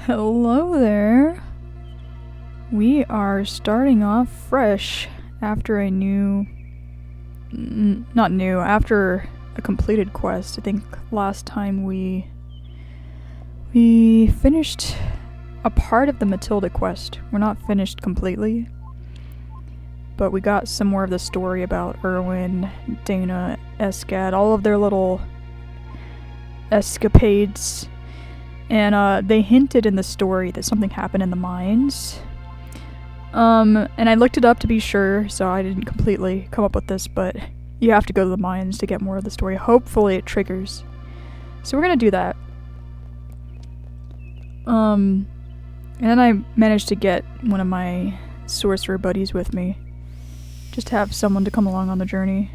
Hello there. We are starting off fresh after a after a completed quest. I think last time we finished a part of the Matilda quest. We're not finished completely, but we got some more of the story about Erwin, Daena, Escad, all of their little escapades. And they hinted in the story that something happened in the mines. And I looked it up to be sure, so I didn't completely come up with this, but you have to go to the mines to get more of the story. Hopefully it triggers. So we're gonna do that. And then I managed to get one of my sorcerer buddies with me. Just to have someone to come along on the journey.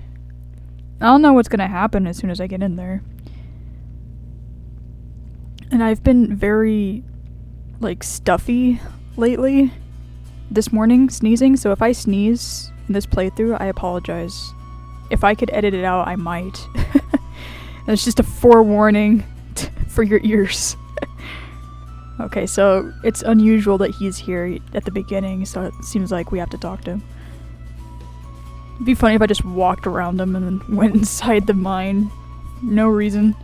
I don't know what's gonna happen as soon as I get in there. And I've been very, stuffy lately. This morning, sneezing, so if I sneeze in this playthrough, I apologize. If I could edit it out, I might. That's just a forewarning for your ears. Okay, so it's unusual that he's here at the beginning, so it seems like we have to talk to him. It'd be funny if I just walked around him and then went inside the mine. No reason.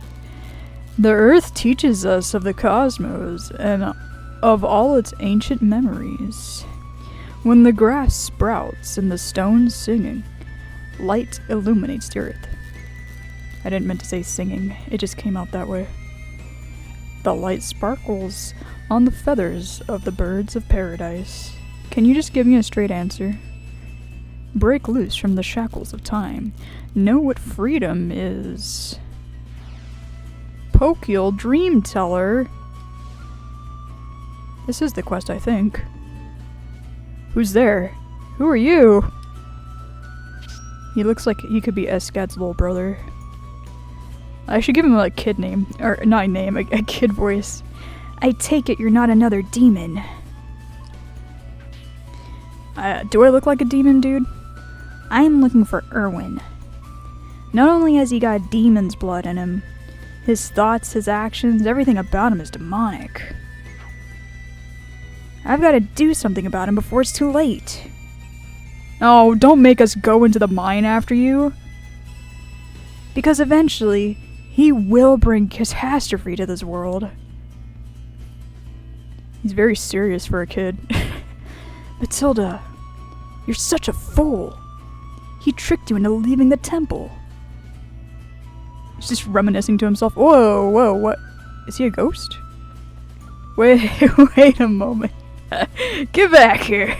The Earth teaches us of the cosmos and of all its ancient memories. When the grass sprouts and the stones singing, light illuminates the earth. I didn't mean to say singing, it just came out that way. The light sparkles on the feathers of the birds of paradise. Can you just give me a straight answer? Break loose from the shackles of time. Know what freedom is. Pokial Dream Teller. This is the quest, I think. Who's there? Who are you? He looks like he could be Escad's little brother. I should give him a kid name. Or, not a name, a kid voice. I take it you're not another demon. Do I look like a demon, dude? I'm looking for Erwin. Not only has he got demon's blood in him, his thoughts, his actions, everything about him is demonic. I've got to do something about him before it's too late. Oh, don't make us go into the mine after you. Because eventually, he will bring catastrophe to this world. He's very serious for a kid. Matilda, you're such a fool. He tricked you into leaving the temple. He's just reminiscing to himself. Whoa, what? Is he a ghost? Wait a moment. Get back here.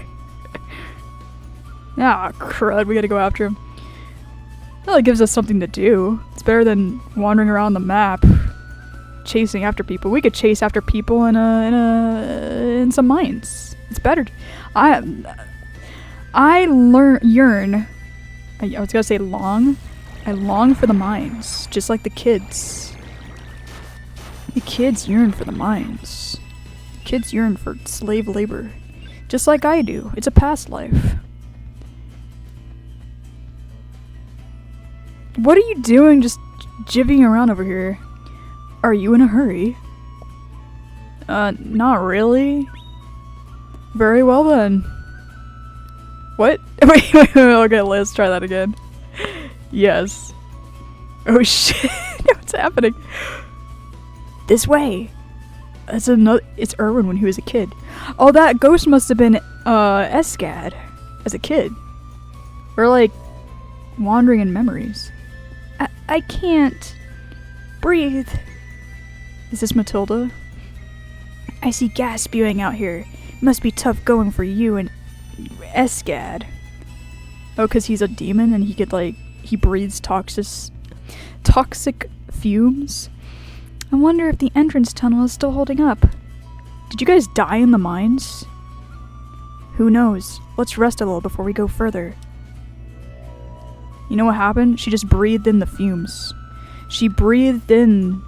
Ah, crud, we gotta go after him. Well, it gives us something to do. It's better than wandering around the map, chasing after people. We could chase after people in some mines. It's better. I was gonna say long. I long for the mines, just like the kids. The kids yearn for the mines. The kids yearn for slave labor, just like I do. It's a past life. What are you doing just jivvying around over here? Are you in a hurry? Not really. Very well then. What? Wait, okay, let's try that again. Yes. Oh shit, what's happening? This way. It's Erwin when he was a kid. Oh, that ghost must have been, Escad as a kid. Or wandering in memories. I can't breathe. Is this Matilda? I see gas spewing out here. It must be tough going for you and Escad. Oh, 'cause he's a demon and he could he breathes toxic fumes. I wonder if the entrance tunnel is still holding up. Did you guys die in the mines? Who knows? Let's rest a little before we go further. You know what happened? She just breathed in the fumes. She breathed in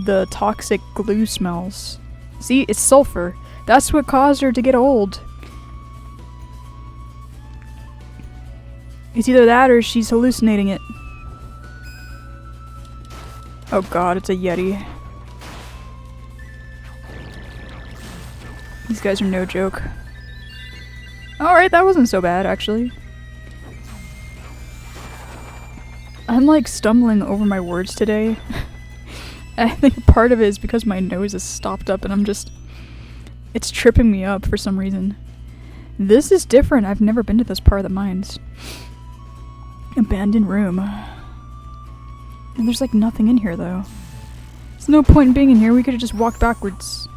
the toxic glue smells. See, it's sulfur. That's what caused her to get old. It's either that or she's hallucinating it. Oh god, it's a Yeti. These guys are no joke. Alright, that wasn't so bad, actually. I'm like stumbling over my words today. I think part of it is because my nose is stopped up and it's tripping me up for some reason. This is different. I've never been to this part of the mines. Abandoned room. And there's like nothing in here though. There's no point in being in here. We could have just walked backwards.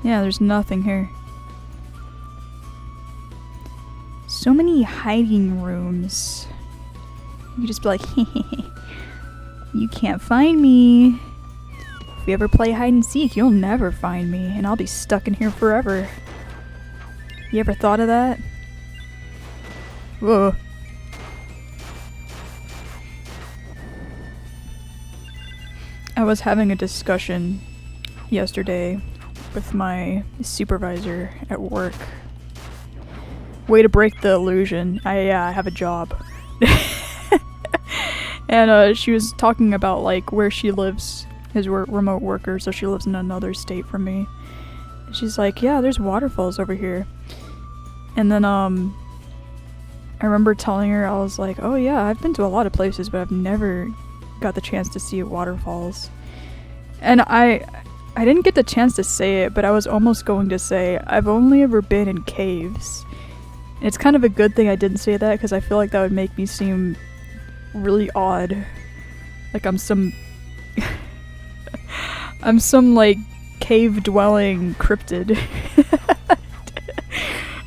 Yeah, there's nothing here. So many hiding rooms. You just be like, you can't find me. If we ever play hide and seek, you'll never find me, and I'll be stuck in here forever. You ever thought of that? Whoa. I was having a discussion yesterday with my supervisor at work. Way to break the illusion. I have a job. And she was talking about like where she lives, because we're remote workers, so she lives in another state from me. And she's like, yeah, there's waterfalls over here. And then I remember telling her, I was like, oh yeah, I've been to a lot of places, but I've never got the chance to see waterfalls. And I didn't get the chance to say it, but I was almost going to say, I've only ever been in caves. And it's kind of a good thing I didn't say that, because I feel like that would make me seem really odd. Like I'm some I'm some like cave dwelling cryptid.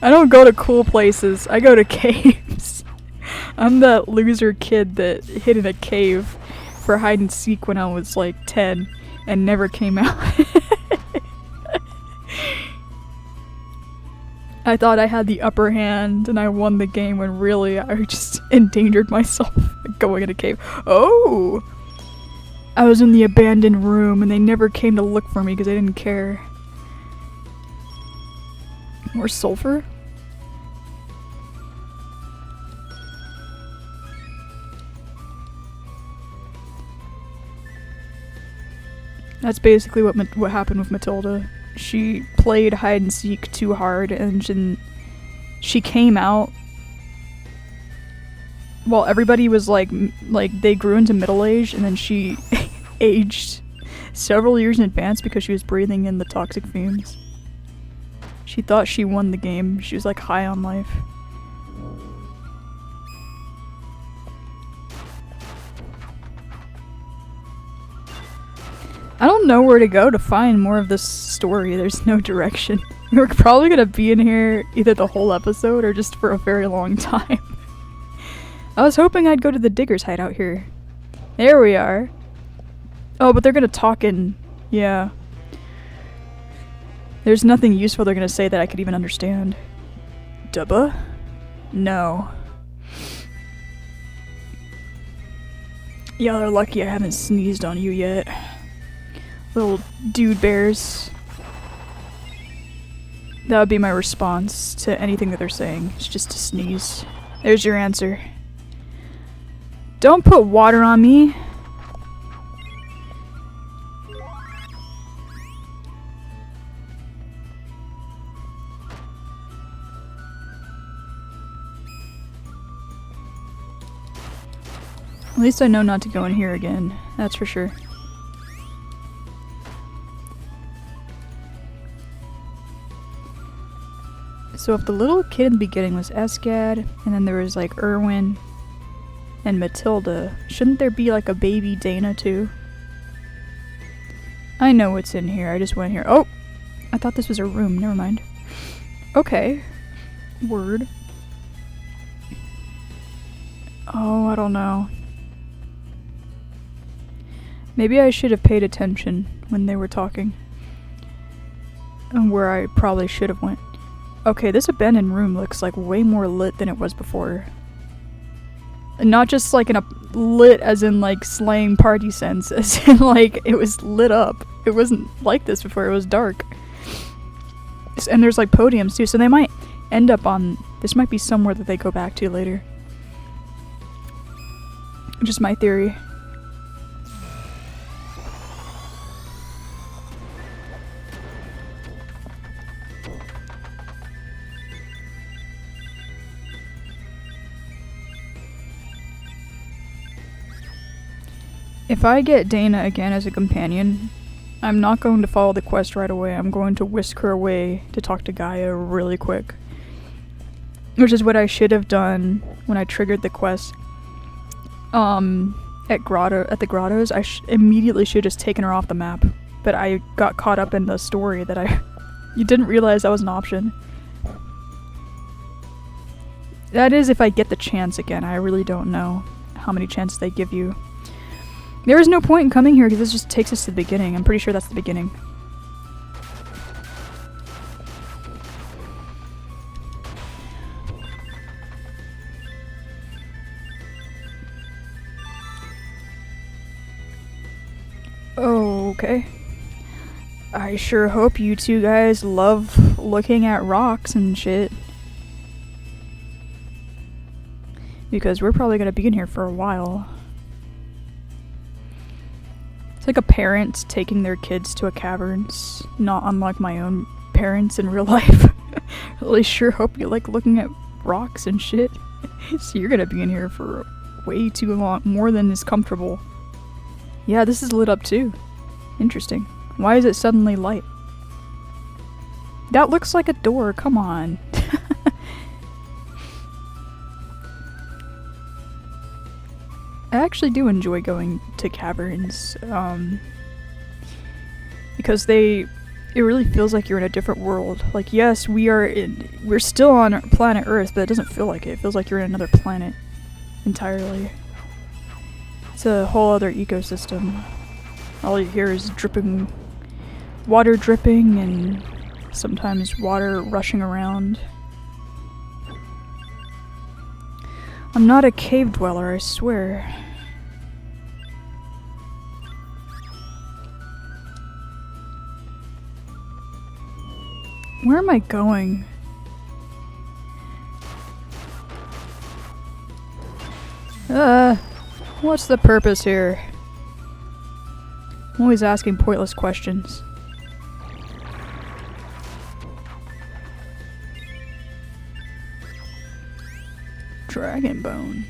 I don't go to cool places, I go to caves. I'm that loser kid that hid in a cave for hide and seek when I was like 10 and never came out. I thought I had the upper hand and I won the game when really I just endangered myself going in a cave. Oh! I was in the abandoned room and they never came to look for me because they didn't care. More sulfur? That's basically what happened with Matilda. She played hide and seek too hard and she came out while everybody was like they grew into middle age, and then she aged several years in advance because she was breathing in the toxic fumes. She thought she won the game. She was like high on life. I don't know where to go to find more of this story. There's no direction. We're probably gonna be in here either the whole episode or just for a very long time. I was hoping I'd go to the diggers' hideout here. There we are. Oh, but they're gonna talk in... yeah. There's nothing useful they're gonna say that I could even understand. Dubba? No. Y'all are lucky I haven't sneezed on you yet. Little dude bears. That would be my response to anything that they're saying. It's just to sneeze. There's your answer. Don't put water on me. At least I know not to go in here again. That's for sure. So if the little kid in the beginning was Escad, and then there was like Erwin and Matilda, shouldn't there be like a baby Daena too? I know what's in here, I just went here. Oh! I thought this was a room, never mind. Okay. Word. Oh, I don't know. Maybe I should have paid attention when they were talking. And where I probably should have went. Okay, this abandoned room looks like way more lit than it was before. And not just like in a lit as in like slaying party sense, as in like it was lit up. It wasn't like this before, it was dark. And there's like podiums too, so they might end up on... this might be somewhere that they go back to later. Just my theory. If I get Daena again as a companion, I'm not going to follow the quest right away. I'm going to whisk her away to talk to Gaia really quick. Which is what I should have done when I triggered the quest. At the grottos, I immediately should have just taken her off the map. But I got caught up in the story that you didn't realize that was an option. That is if I get the chance again. I really don't know how many chances they give you. There is no point in coming here because this just takes us to the beginning. I'm pretty sure that's the beginning. Okay. I sure hope you two guys love looking at rocks and shit. Because we're probably gonna be in here for a while. It's like a parent taking their kids to a caverns, not unlike my own parents in real life. Really sure hope you like looking at rocks and shit. So you're gonna be in here for way too long, more than is comfortable. Yeah, this is lit up too. Interesting. Why is it suddenly light? That looks like a door, come on. I actually do enjoy going to caverns, because it really feels like you're in a different world. Like, yes, we're still on planet Earth, but it doesn't feel like it. It feels like you're in another planet entirely. It's a whole other ecosystem. All you hear is water dripping, and sometimes water rushing around. I'm not a cave dweller, I swear. Where am I going? What's the purpose here? I'm always asking pointless questions. Dragon bone.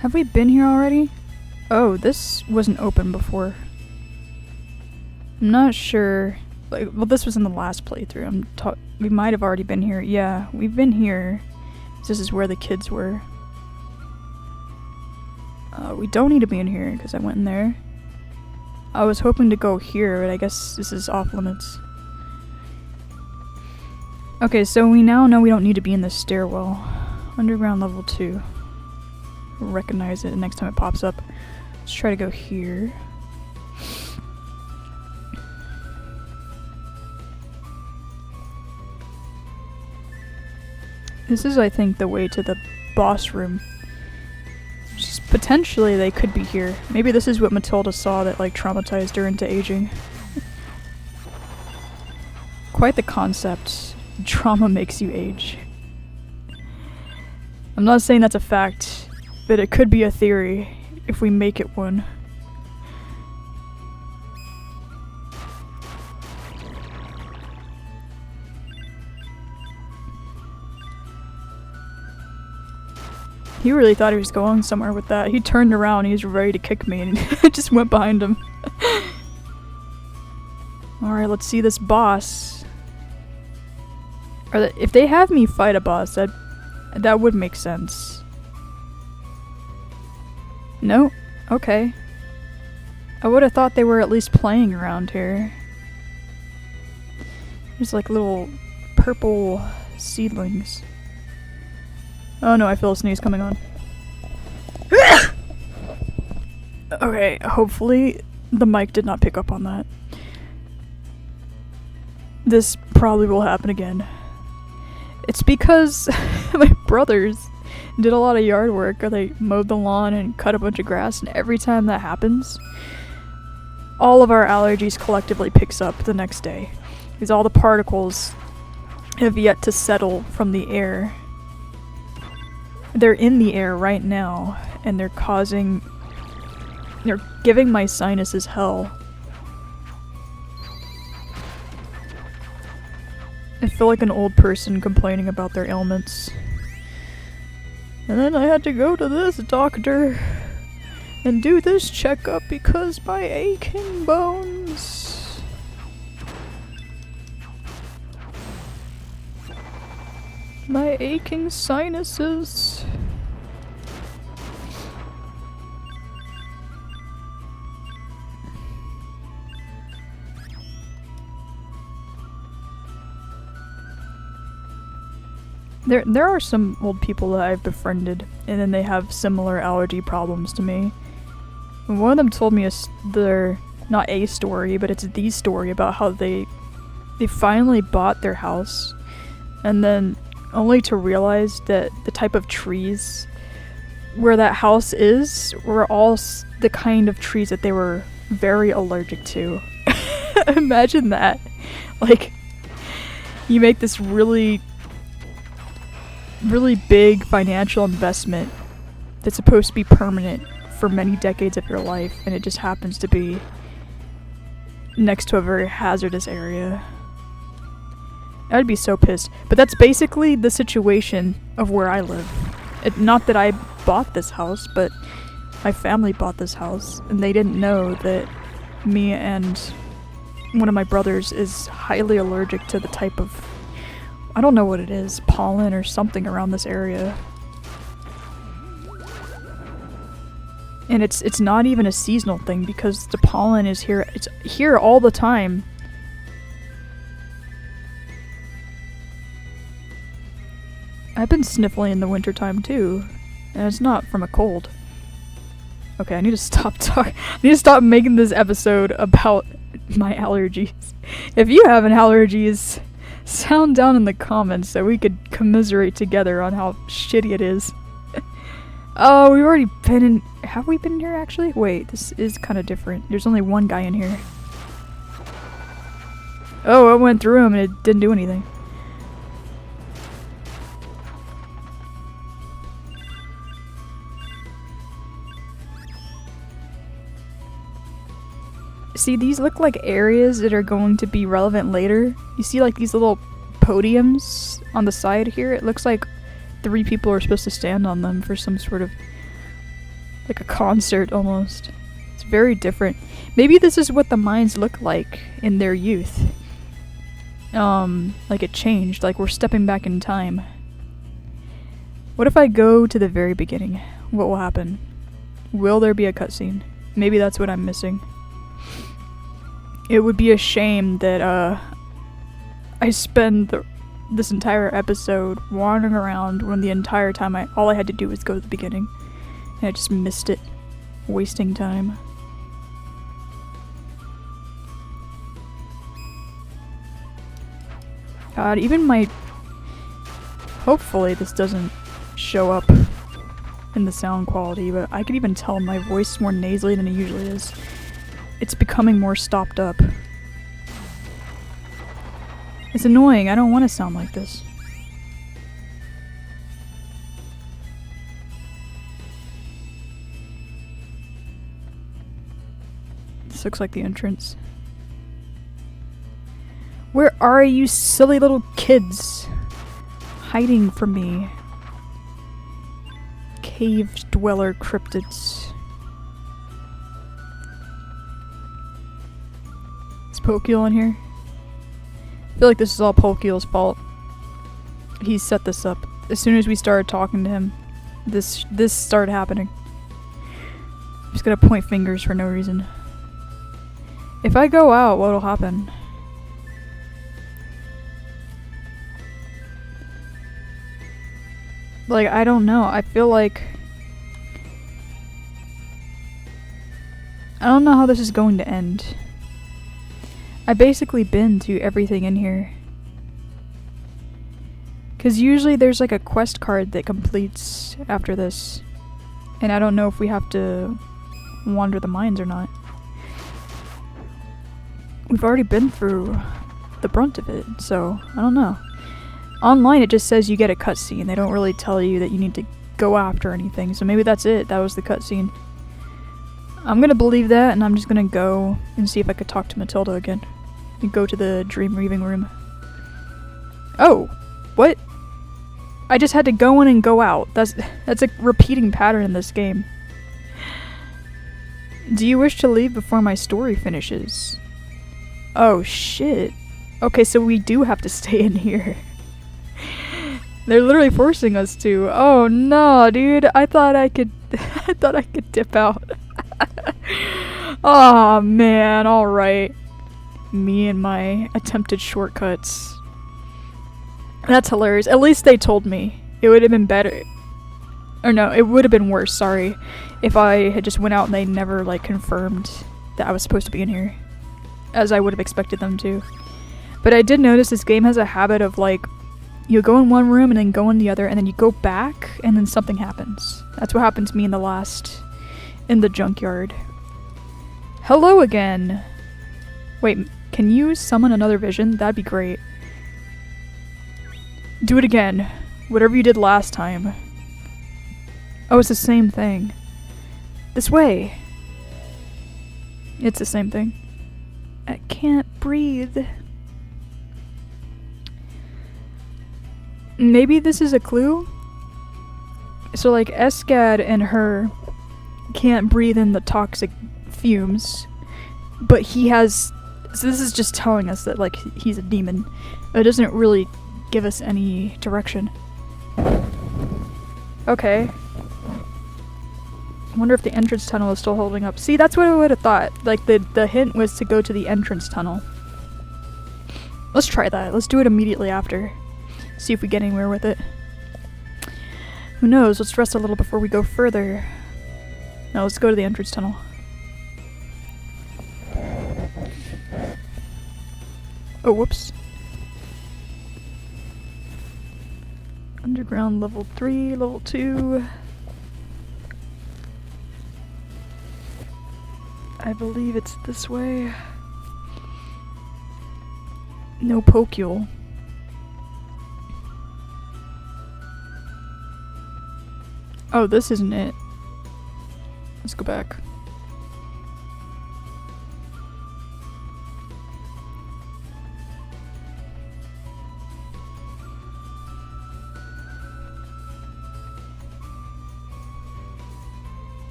Have we been here already? Oh, this wasn't open before. I'm not sure. Like, well, this was in the last playthrough. We might have already been here. Yeah, we've been here. This is where the kids were. We don't need to be in here because I went in there. I was hoping to go here, but I guess this is off limits. Okay, so we now know we don't need to be in this stairwell. Underground level 2. Recognize it next time it pops up. Let's try to go here. This is, I think, the way to the boss room. Just potentially they could be here. Maybe this is what Matilda saw that, like, traumatized her into aging. Quite the concept. Trauma makes you age. I'm not saying that's a fact, but it could be a theory if we make it one. He really thought he was going somewhere with that. He turned around, he was ready to kick me, and I just went behind him. Alright, let's see this boss. If they have me fight a boss, that would make sense. No? Okay. I would have thought they were at least playing around here. There's like little purple seedlings. Oh no, I feel a sneeze coming on. Okay, hopefully the mic did not pick up on that. This probably will happen again. It's because my brothers did a lot of yard work, or they mowed the lawn and cut a bunch of grass, and every time that happens, all of our allergies collectively picks up the next day. Because all the particles have yet to settle from the air. They're in the air right now, and they're giving my sinuses hell. I feel like an old person complaining about their ailments. And then I had to go to this doctor and do this checkup because my aching bones. My aching sinuses. There are some old people that I've befriended, and then they have similar allergy problems to me. And one of them told me not a story, but it's the story about how they finally bought their house, and then only to realize that the type of trees where that house is were all the kind of trees that they were very allergic to. Imagine that. Like, you make this really big financial investment that's supposed to be permanent for many decades of your life, and it just happens to be next to a very hazardous area. I'd be so pissed. But that's basically the situation of where I live. Not that I bought this house, but my family bought this house, and they didn't know that me and one of my brothers is highly allergic to the type of, I don't know what it is, pollen or something around this area. And it's not even a seasonal thing because the pollen is here. It's here all the time. I've been sniffling in the wintertime too, and it's not from a cold. Okay, I need to stop talking. I need to stop making this episode about my allergies. If you have an allergies, sound down in the comments so we could commiserate together on how shitty it is. Oh, we've already been in. Have we been in here actually? Wait, this is kind of different. There's only one guy in here. Oh, I went through him and it didn't do anything. See, these look like areas that are going to be relevant later. You see like these little podiums on the side here? It looks like 3 people are supposed to stand on them for some sort of, like a concert almost. It's very different. Maybe this is what the mines look like in their youth. Like it changed, like we're stepping back in time. What if I go to the very beginning? What will happen? Will there be a cutscene? Maybe that's what I'm missing. It would be a shame that I spend this entire episode wandering around when the entire time all I had to do was go to the beginning. And I just missed it. Wasting time. God, even hopefully this doesn't show up in the sound quality, but I could even tell my voice is more nasally than it usually is. It's becoming more stopped up. It's annoying. I don't want to sound like this. This looks like the entrance. Where are you silly little kids? Hiding from me. Cave dweller cryptids. Is Pokeel in here? I feel like this is all Pokeel's fault. He set this up. As soon as we started talking to him, this started happening. I'm just gonna point fingers for no reason. If I go out, what'll happen? Like, I don't know. I feel like I don't know how this is going to end. I've basically been to everything in here. Because usually there's like a quest card that completes after this. And I don't know if we have to wander the mines or not. We've already been through the brunt of it, so I don't know. Online it just says you get a cutscene. They don't really tell you that you need to go after anything, so maybe that's it. That was the cutscene. I'm gonna believe that, and I'm just gonna go and see if I could talk to Matilda again. And go to the dream weaving room. Oh! What? I just had to go in and go out. That's a repeating pattern in this game. Do you wish to leave before my story finishes? Oh shit. Okay, so we do have to stay in here. They're literally forcing us to. Oh no, dude. I thought I could I thought I could dip out. Oh man, alright. Me and my attempted shortcuts. That's hilarious. At least they told me. It would have been better. Or no, it would have been worse, sorry. If I had just went out and they never, like, confirmed that I was supposed to be in here. As I would have expected them to. But I did notice this game has a habit of, like, you go in one room and then go in the other and then you go back and then something happens. That's what happened to me in the junkyard. Hello again! Wait, can you summon another vision? That'd be great. Do it again. Whatever you did last time. Oh, it's the same thing. This way. It's the same thing. I can't breathe. Maybe this is a clue? So like Escad and her can't breathe in the toxic fumes, but he has, so this is just telling us that like he's a demon. It doesn't really give us any direction. Okay. I wonder if the entrance tunnel is still holding up. See, that's what I would have thought. Like the hint was to go to the entrance tunnel. Let's try that. Let's do it immediately after. See if we get anywhere with it. Who knows? Let's rest a little before we go further. No, let's go to the entrance tunnel. Oh, whoops. Underground level 3, level 2. I believe it's this way. No pokule. Oh, this isn't it. Let's go back.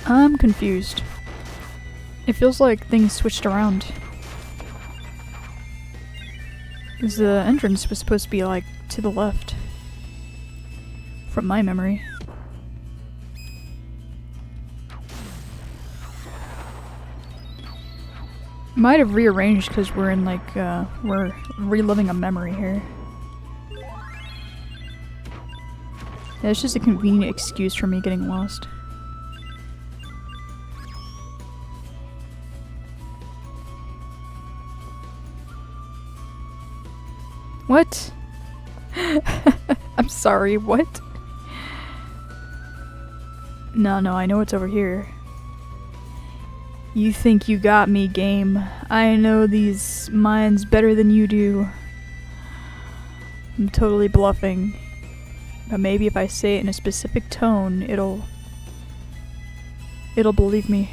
I'm confused. It feels like things switched around. 'Cause the entrance was supposed to be like to the left. From my memory. Might have rearranged because we're in like, we're reliving a memory here. Yeah, it's just a convenient excuse for me getting lost. What? I'm sorry, what? No, I know it's over here. You think you got me, game. I know these mines better than you do. I'm totally bluffing. But maybe if I say it in a specific tone, it'll believe me.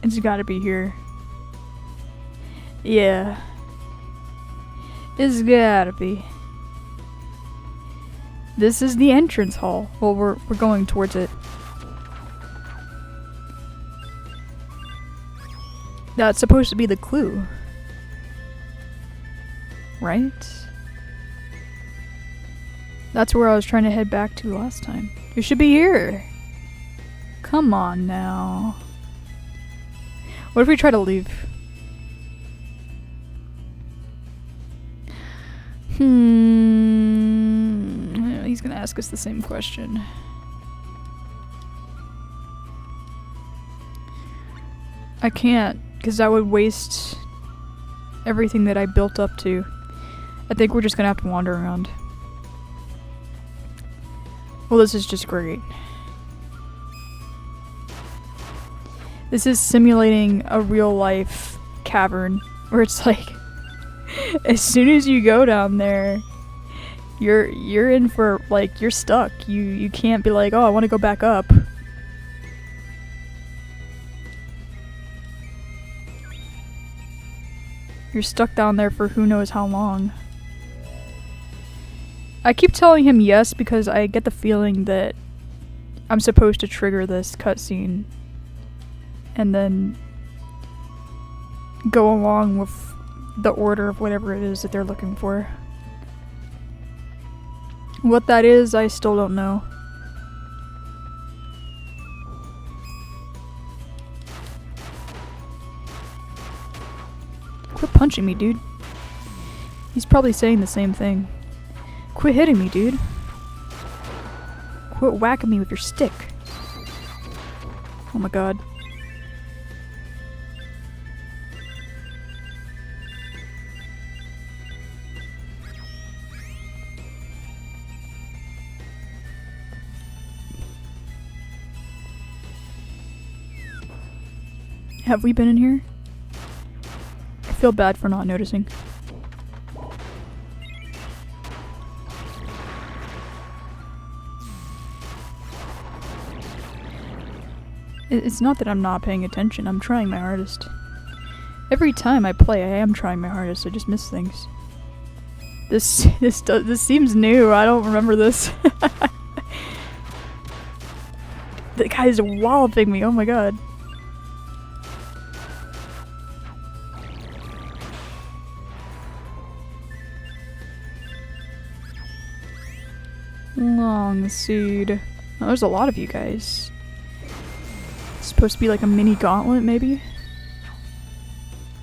It's gotta be here. Yeah. It's gotta be. This is the entrance hall. Well, we're going towards it. That's supposed to be the clue. Right? That's where I was trying to head back to last time. You should be here. Come on now. What if we try to leave? He's gonna ask us the same question. I can't, because that would waste everything that I built up to. I think we're just gonna have to wander around. Well, this is just great. This is simulating a real life cavern where it's like as soon as you go down there, you're in for, like, you're stuck. You can't be like, oh, I want to go back up. You're stuck down there for who knows how long. I keep telling him yes because I get the feeling that I'm supposed to trigger this cutscene and then go along with the order of whatever it is that they're looking for. What that is, I still don't know. Quit punching me, dude. He's probably saying the same thing. Quit hitting me, dude. Quit whacking me with your stick. Oh my god. Have we been in here? I feel bad for not noticing. It's not that I'm not paying attention, I'm trying my hardest. Every time I play, I am trying my hardest, I just miss things. This seems new, I don't remember this. The guy's walloping me, oh my god. Long seed. Oh, there's a lot of you guys. It's supposed to be like a mini gauntlet, maybe?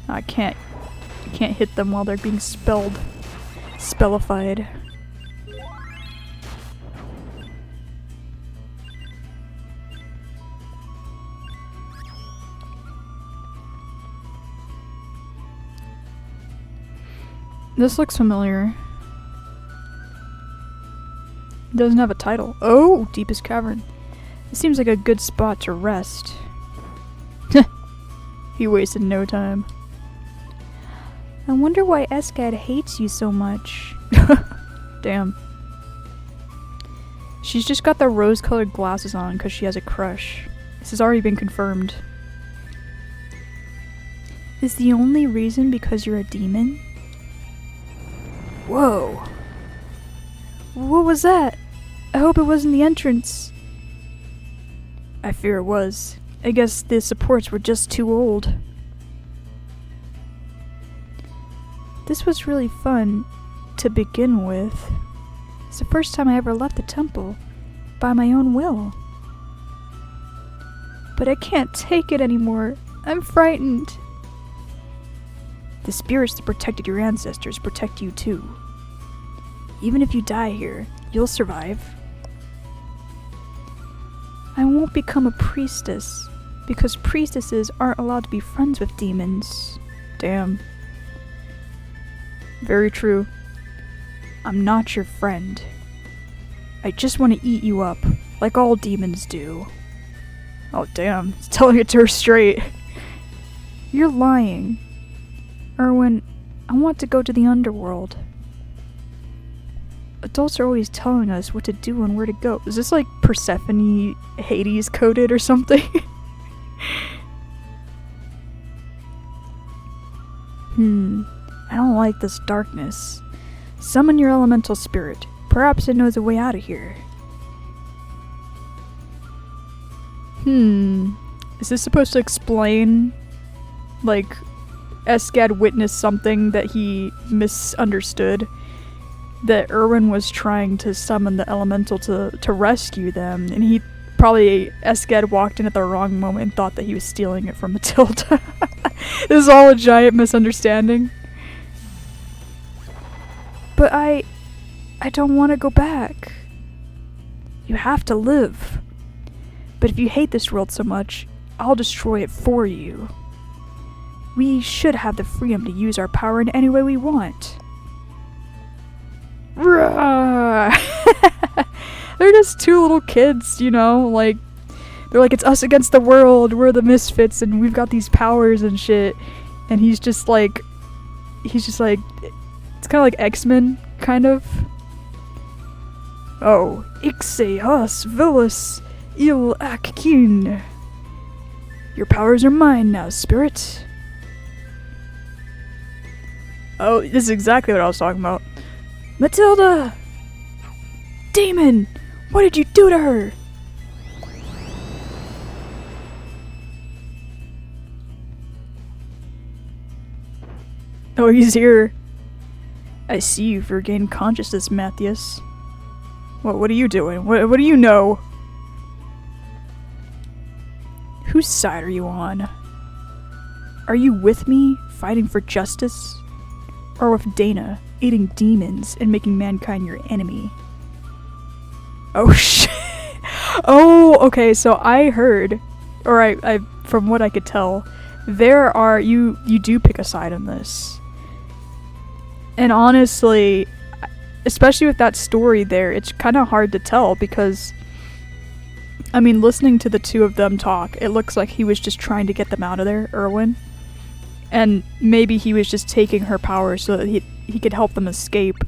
I can't hit them while they're being spellified. This looks familiar. It doesn't have a title. Oh, deepest cavern. It seems like a good spot to rest. He wasted no time. I wonder why Escad hates you so much. Damn. She's just got the rose-colored glasses on because she has a crush. This has already been confirmed. Is the only reason because you're a demon? Whoa. What was that? I hope it wasn't the entrance. I fear it was. I guess the supports were just too old. This was really fun to begin with. It's the first time I ever left the temple by my own will. But I can't take it anymore. I'm frightened. The spirits that protected your ancestors protect you too. Even if you die here, you'll survive. I won't become a priestess, because priestesses aren't allowed to be friends with demons. Damn. Very true. I'm not your friend. I just want to eat you up, like all demons do. Oh damn, he's telling it to her straight. You're lying. Erwin, I want to go to the underworld. Adults are always telling us what to do and where to go. Is this like Persephone Hades coded or something? I don't like this darkness. Summon your elemental spirit. Perhaps it knows a way out of here. Is this supposed to explain, like, Escad witnessed something that he misunderstood? That Erwin was trying to summon the elemental to rescue them, and he probably, Escad walked in at the wrong moment and thought that he was stealing it from Matilda. This is all a giant misunderstanding. But I don't want to go back. You have to live. But if you hate this world so much, I'll destroy it for you. We should have the freedom to use our power in any way we want. They're just two little kids, you know, like, they're like, it's us against the world, we're the misfits, and we've got these powers and shit. And he's just like, it's kind of like X-Men, kind of. Oh, Ixe has villas il akkin. Your powers are mine now, spirit. Oh, this is exactly what I was talking about. Matilda! Demon! What did you do to her? Oh, he's here. I see you've regained consciousness, Matthias. What are you doing? What do you know? Whose side are you on? Are you with me, fighting for justice? Or with Daena, aiding demons and making mankind your enemy? Oh shit. Oh, okay, so I heard, or I from what I could tell, you do pick a side on this. And honestly, especially with that story there, it's kind of hard to tell because, I mean, listening to the two of them talk, it looks like he was just trying to get them out of there, Erwin. And maybe he was just taking her power so that he could help them escape.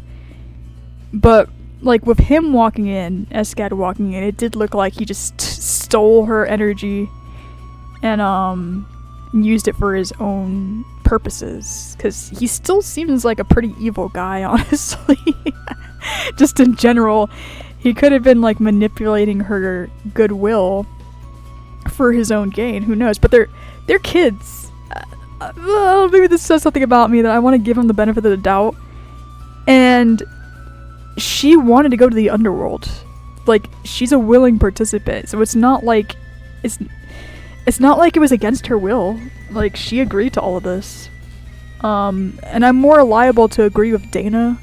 But, like, with him walking in, Escad walking in, it did look like he just stole her energy and used it for his own purposes. Because he still seems like a pretty evil guy, honestly. Just in general. He could have been, like, manipulating her goodwill for his own gain. Who knows? But they're kids. Maybe this says something about me that I want to give him the benefit of the doubt. And she wanted to go to the underworld. Like, she's a willing participant. So it's not like it's not like it was against her will. Like, she agreed to all of this. And I'm more liable to agree with Daena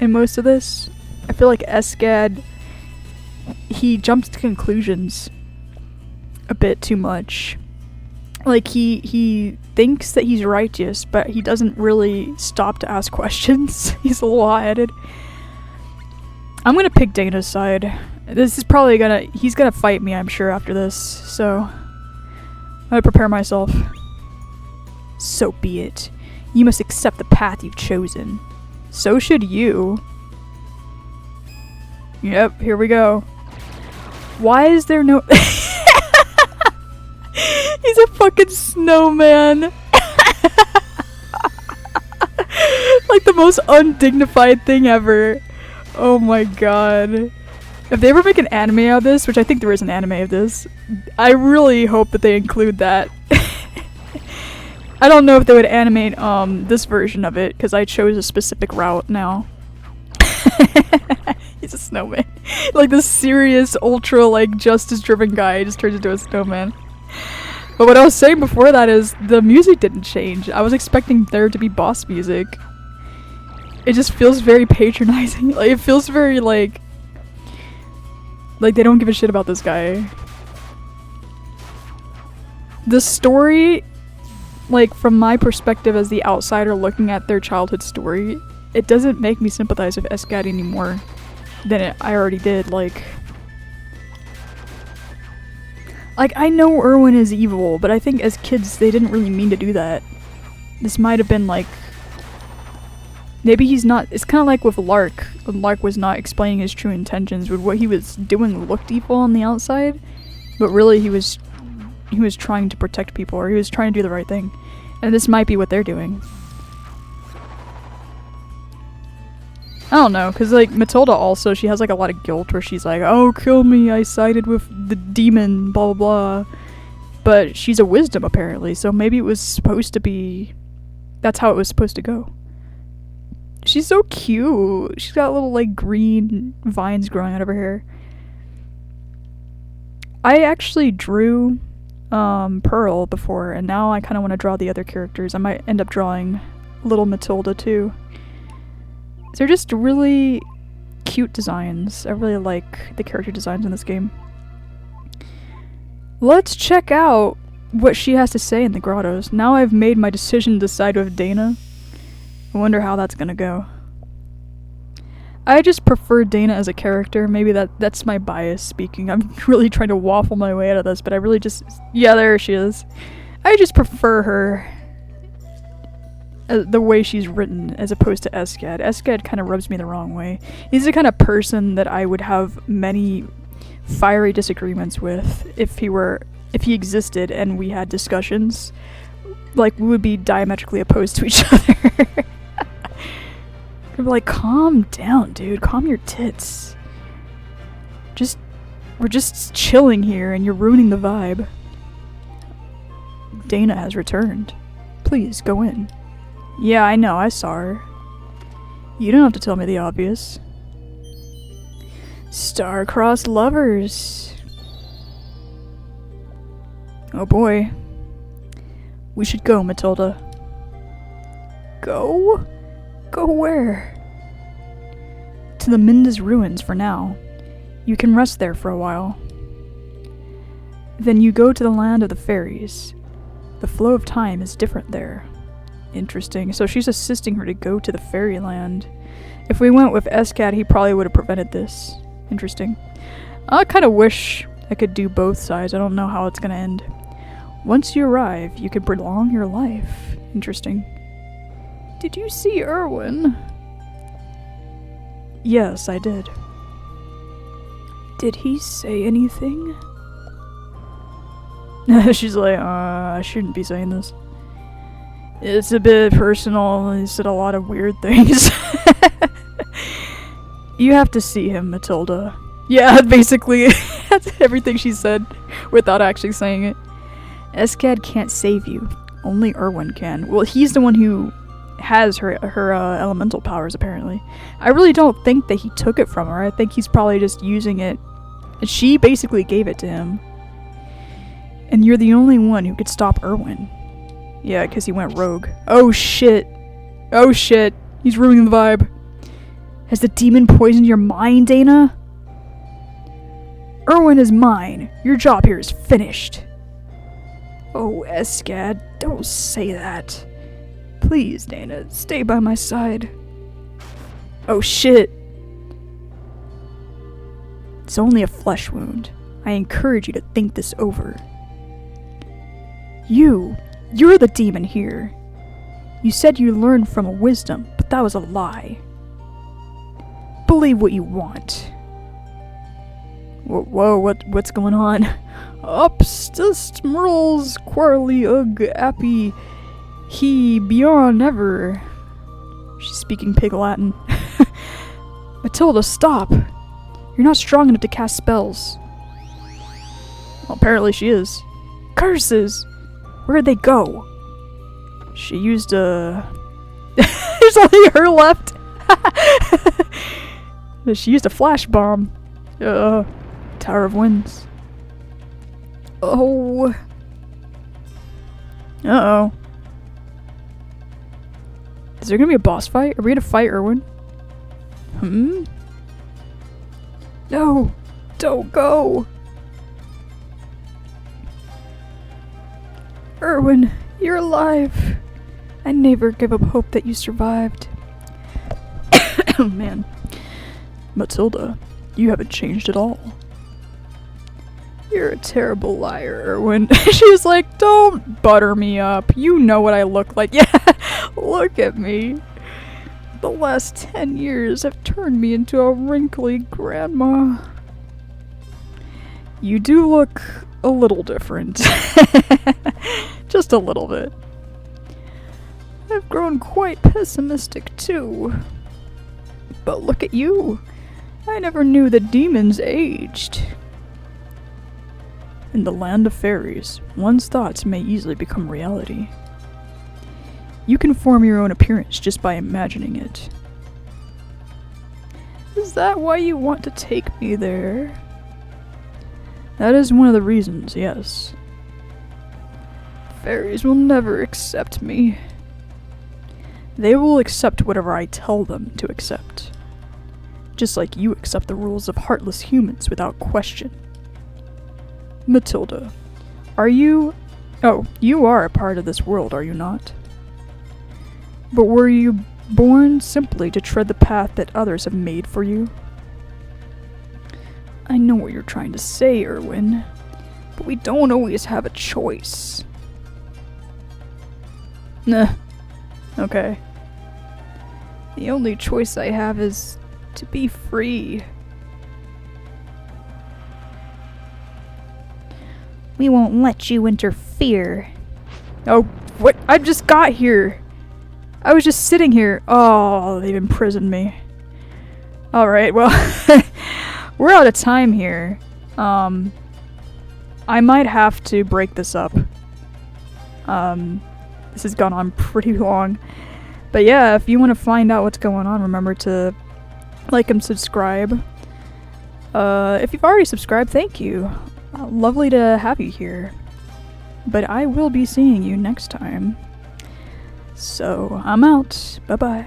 in most of this. I feel like Escad, he jumps to conclusions a bit too much. Like, he thinks that he's righteous, but he doesn't really stop to ask questions. He's a little hot-headed. I'm gonna pick Daena's side. This is probably he's gonna fight me, I'm sure, after this, so I'm gonna prepare myself. So be it. You must accept the path you've chosen. So should you. Yep, here we go. Why is there no... He's a fucking snowman. Like the most undignified thing ever. Oh my god. If they ever make an anime out of this, which I think there is an anime of this, I really hope that they include that. I don't know if they would animate this version of it, because I chose a specific route now. He's a snowman. Like this serious, ultra, like, justice-driven guy just turns into a snowman. But what I was saying before that is the music didn't change. I was expecting there to be boss music. It just feels very patronizing. Like, it feels very like they don't give a shit about this guy. The story, like, from my perspective as the outsider looking at their childhood story, it doesn't make me sympathize with Escad anymore than I already did. Like, I know Erwin is evil, but I think as kids they didn't really mean to do that. This might have been like... Maybe he's not... It's kind of like with Lark. When Lark was not explaining his true intentions, but what he was doing looked evil on the outside, but really he was trying to protect people, or he was trying to do the right thing. And this might be what they're doing. I don't know, because, like, Matilda also, she has, like, a lot of guilt where she's like, oh, kill me, I sided with the demon, blah, blah, blah. But she's a wisdom, apparently, so maybe it was supposed to be... That's how it was supposed to go. She's so cute. She's got little, like, green vines growing out of her hair. I actually drew Pearl before, and now I kind of want to draw the other characters. I might end up drawing little Matilda, too. They're just really cute designs. I really like the character designs in this game. Let's check out what she has to say in the grottos. Now I've made my decision to side with Daena. I wonder how that's gonna go. I just prefer Daena as a character. Maybe that's my bias speaking. I'm really trying to waffle my way out of this, but I really just... Yeah, there she is. I just prefer her the way she's written as opposed to Escad. Escad kind of rubs me the wrong way. He's the kind of person that I would have many fiery disagreements with if he existed and we had discussions. Like, we would be diametrically opposed to each other. I'd be like, calm down, dude. Calm your tits. We're just chilling here and you're ruining the vibe. Daena has returned. Please, go in. Yeah, I know, I saw her. You don't have to tell me the obvious. Star-crossed lovers. Oh boy. We should go, Matilda. Go? Go where? To the Minda's ruins for now. You can rest there for a while. Then you go to the land of the fairies. The flow of time is different there. Interesting. So she's assisting her to go to the fairyland. If we went with Escad, he probably would have prevented this. Interesting. I kind of wish I could do both sides. I don't know how it's going to end. Once you arrive, you can prolong your life. Interesting. Did you see Erwin? Yes, I did. Did he say anything? She's like, I shouldn't be saying this. It's a bit personal. He said a lot of weird things. You have to see him, Matilda. Yeah, basically, that's everything she said without actually saying it. Escad can't save you. Only Erwin can. Well, he's the one who has her elemental powers, apparently. I really don't think that he took it from her. I think he's probably just using it. She basically gave it to him. And you're the only one who could stop Erwin. Yeah, because he went rogue. Oh shit. Oh shit. He's ruining the vibe. Has the demon poisoned your mind, Daena? Erwin is mine. Your job here is finished. Oh, Escad, don't say that. Please, Daena, stay by my side. Oh shit. It's only a flesh wound. I encourage you to think this over. You're the demon here. You said you learned from a wisdom, but that was a lie. Believe what you want. Whoa, what's going on? Upstust merles quarrly ug appy he beyond ever. She's speaking pig Latin. Matilda, stop! You're not strong enough to cast spells. Well, apparently she is. Curses! Where'd they go? She used a... There's only her left! She used a flash bomb. Tower of Winds. Oh. Uh-oh. Is there gonna be a boss fight? Are we gonna fight Erwin? No! Don't go! Erwin, you're alive! I never give up hope that you survived. Oh man. Matilda, you haven't changed at all. You're a terrible liar, Erwin. She was like, don't butter me up. You know what I look like. Yeah, look at me. The last 10 years have turned me into a wrinkly grandma. You do look a little different. Just a little bit. I've grown quite pessimistic too. But look at you. I never knew that demons aged. In the land of fairies, one's thoughts may easily become reality. You can form your own appearance just by imagining it. Is that why you want to take me there? That is one of the reasons, yes. Fairies will never accept me. They will accept whatever I tell them to accept. Just like you accept the rules of heartless humans without question. Matilda, are you... Oh, you are a part of this world, are you not? But were you born simply to tread the path that others have made for you. I know what you're trying to say, Erwin, but we don't always have a choice. Nah. Okay. The only choice I have is to be free. We won't let you interfere. Oh, what? I just got here. I was just sitting here. Oh, they've imprisoned me. Alright, well, we're out of time here. I might have to break this up. This has gone on pretty long. But yeah, if you want to find out what's going on, remember to like and subscribe. If you've already subscribed, thank you. Lovely to have you here. But I will be seeing you next time. So, I'm out. Bye-bye.